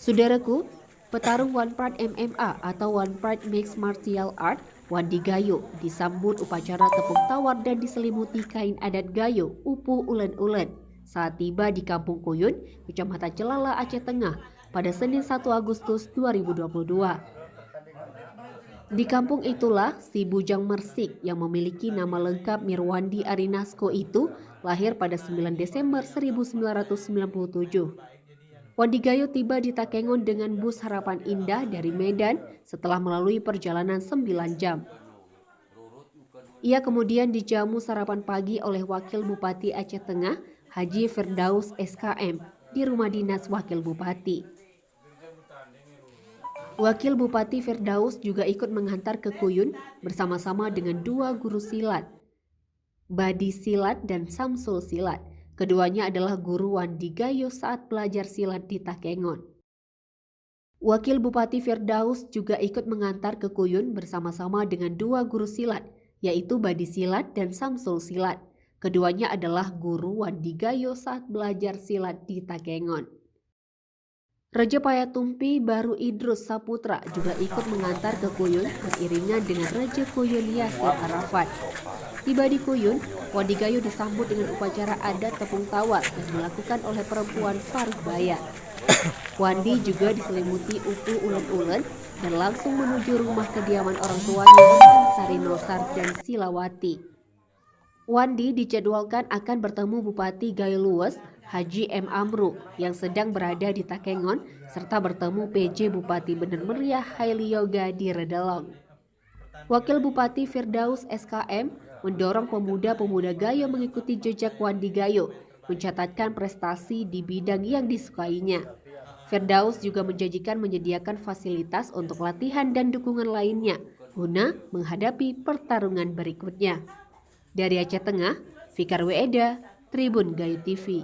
Saudaraku, petarung One Pride MMA atau One Pride Mixed Martial Art Wandi Gayo disambut upacara tepung tawar dan diselimuti kain adat Gayo Upu Ulen-Ulen saat tiba di Kampung Kuyun, Kecamatan Celala, Aceh Tengah pada Senin 1 Agustus 2022. Di kampung itulah si bujang Mersik yang memiliki nama lengkap Mirwandi Arinasko itu lahir pada 9 Desember 1997. Wandi Gayo tiba di Takengon dengan bus Harapan Indah dari Medan setelah melalui perjalanan 9 jam. Ia kemudian dijamu sarapan pagi oleh Wakil Bupati Aceh Tengah, Haji Firdaus SKM, di rumah dinas Wakil Bupati. Wakil Bupati Firdaus juga ikut menghantar ke Kuyun bersama-sama dengan 2 guru silat, Badi Silat dan Samsul Silat. Keduanya adalah guru Wandi Gayo saat belajar silat di Takengon. Wakil Bupati Firdaus juga ikut mengantar ke Kuyun bersama-sama dengan 2 guru silat, yaitu Badi Silat dan Samsul Silat. Keduanya adalah guru Wandi Gayo saat belajar silat di Takengon. Raja Payatumpi Baru Idrus Saputra juga ikut mengantar ke Kuyun beriringan dengan Raja Kuyun Yasir Arafat. Tiba di Kuyun, Wandi Gayo disambut dengan upacara adat tepung tawar yang dilakukan oleh perempuan Parubaya. Wandi juga diselimuti Upu Ulen-Ulen dan langsung menuju rumah kediaman orang tuanya Ansari Nosar dan Silawati. Wandi dijadwalkan akan bertemu Bupati Gayo Luwes, Haji M. Amru yang sedang berada di Takengon, serta bertemu PJ Bupati Bener Meriah Haili Yoga di Redalong. Wakil Bupati Firdaus SKM mendorong pemuda-pemuda Gayo mengikuti jejak Wandi Gayo, mencatatkan prestasi di bidang yang disukainya. Firdaus juga menjanjikan menyediakan fasilitas untuk latihan dan dukungan lainnya guna menghadapi pertarungan berikutnya. Dari Aceh Tengah, Fikar Weeda, Tribun Gayo TV.